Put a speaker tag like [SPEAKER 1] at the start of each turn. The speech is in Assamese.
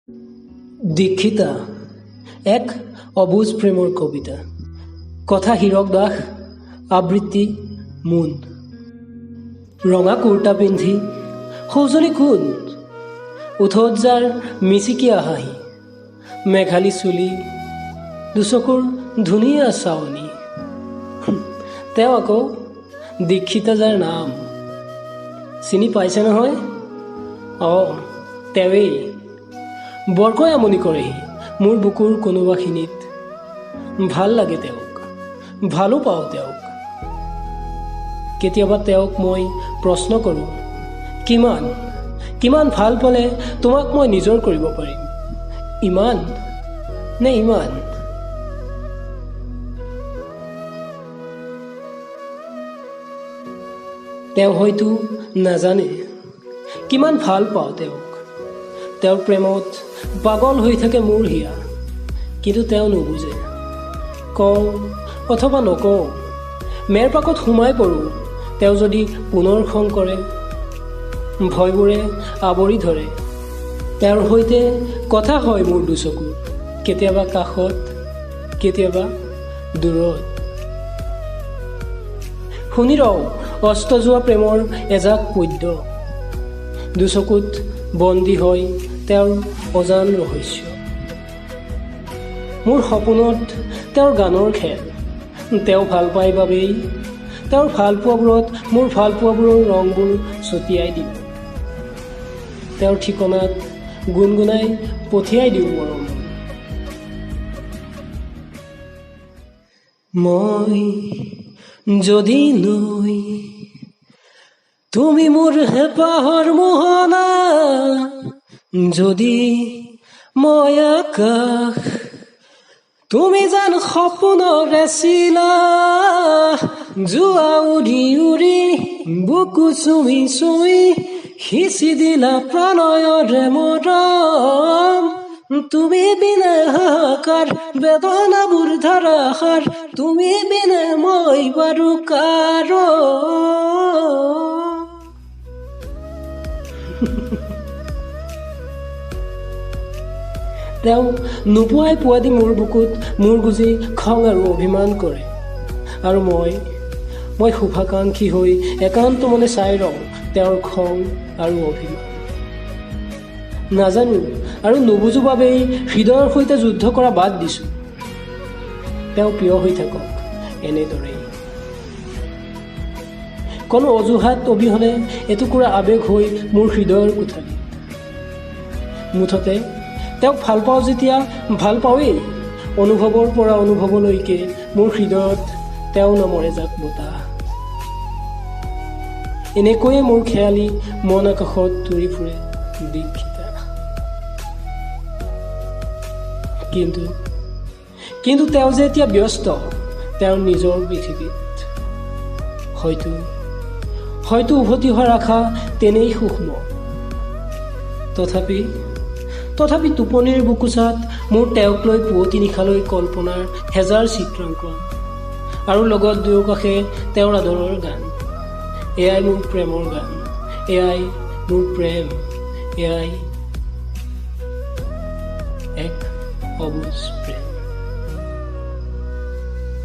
[SPEAKER 1] দীক্ষিতা এক অবুজ প্ৰেমৰ কবিতা। কথা হীৰক দাস, আবৃত্তি মুন। ৰঙা কুৰ্তা পিন্ধি সৌজনী কোন, ওঠত যাৰ মিচিকিয়া হাঁহি, মেঘালী চুলি, দুচকুৰ ধুনীয়া চাৱনী। তেওঁ আকৌ দীক্ষিতা যাৰ নাম। চিনি পাইছে নহয়? তেৱেই। বৰকৈ আমনি কৰেহি মোৰ বুকুৰ কোনোবাখিনিত। ভাল লাগে তেওঁক, ভালো পাওঁ তেওঁক। কেতিয়াবা তেওঁক মই প্ৰশ্ন কৰোঁ, কিমান কিমান ভাল পালে তোমাক মই নিজৰ কৰিব পাৰিম? ইমান নে ইমান? তেওঁ হয়তো নাজানে কিমান ভাল পাওঁ তেওঁক। তেওঁৰ প্ৰেমত পাগল হৈ থাকে মোৰ হিয়া, কিন্তু তেওঁ নুবুজে। কওঁ অথবা নকওঁ, মেৰপাকত সোমাই পৰোঁ তেওঁ যদি পুনৰ খং কৰে। ভয়বোৰে আৱৰি ধৰে, তেওঁৰ সৈতে কথা হয় মোৰ দুচকুৰ, কেতিয়াবা কাষত, কেতিয়াবা দূৰত। শুনি ৰওঁ অস্ত যোৱা প্ৰেমৰ এজাক পদ্য, দুচকুত বন্দী হয় তেওঁৰ অজান ৰহস্য। মোৰ সপোনত তেওঁৰ গানৰ খেল, তেওঁ ভাল পায় বাবেই তেওঁৰ ভালপোৱাবোৰত মোৰ ভালপোৱাবোৰৰ ৰংবোৰ ছটিয়াই দিওঁ। তেওঁৰ ঠিকনাত গুণগুণাই পঠিয়াই দিওঁ মৰম। মই যদি নৈ, তুমি মোৰ হেঁপাহৰ মোহনা, যদি মই আকাশ, তুমি যেন সপোনৰে চিলা, যোৱা উৰি উৰি বুকু চুমি চুমি সিঁচি দিলা প্ৰণয়ৰে মৰম। তুমি বিনে হাহাকাৰ বেদনাবোৰ ধাৰাসাৰ, তুমি বিনে মই বাৰু কাৰ? তেওঁ নোপোৱাই পোৱাদি মোৰ বুকুত মূৰ গুজি খং আৰু অভিমান কৰে, আৰু মই শুভাকাংক্ষী হৈ একান্ত মনে চাই ৰওঁ তেওঁৰ খং আৰু অভিমান। নাজানো আৰু নুবুজো বাবেই হৃদয়ৰ সৈতে যুদ্ধ কৰা বাদ দিছোঁ। তেওঁ প্ৰিয় হৈ থাকক এনেদৰেই। কোনো অজুহাত অবিহনে এটুকুৰা আৱেগ হৈ মোৰ হৃদয়ৰ কোঠালি। মুঠতে তেওঁক ভাল পাওঁ যেতিয়া ভাল পাওঁৱেই। অনুভৱৰ পৰা অনুভৱলৈকে মোৰ হৃদয়ত তেওঁ নামৰ এজাক বতাহ। এনেকৈয়ে মোৰ খেয়ালি মন আকাশত তুৰি ফুৰে দীক্ষিতা। কিন্তু তেওঁ যে এতিয়া ব্যস্ত তেওঁৰ নিজৰ পৃথিৱীত। হয়তো উভতি হোৱাৰ আশা তেনেই সূক্ষ্ম। তথাপি টোপনিৰ বুকুচাত মোৰ তেওঁক লৈ পুৱতি নিশালৈ কল্পনাৰ হেজাৰ চিত্ৰাংকন, আৰু লগত দুয়োকাষে তেওঁৰ আদৰৰ গান। এয়াই মোৰ প্ৰেমৰ গান, এয়াই মোৰ প্ৰেম, এয়াই এক অবুজ প্ৰেম।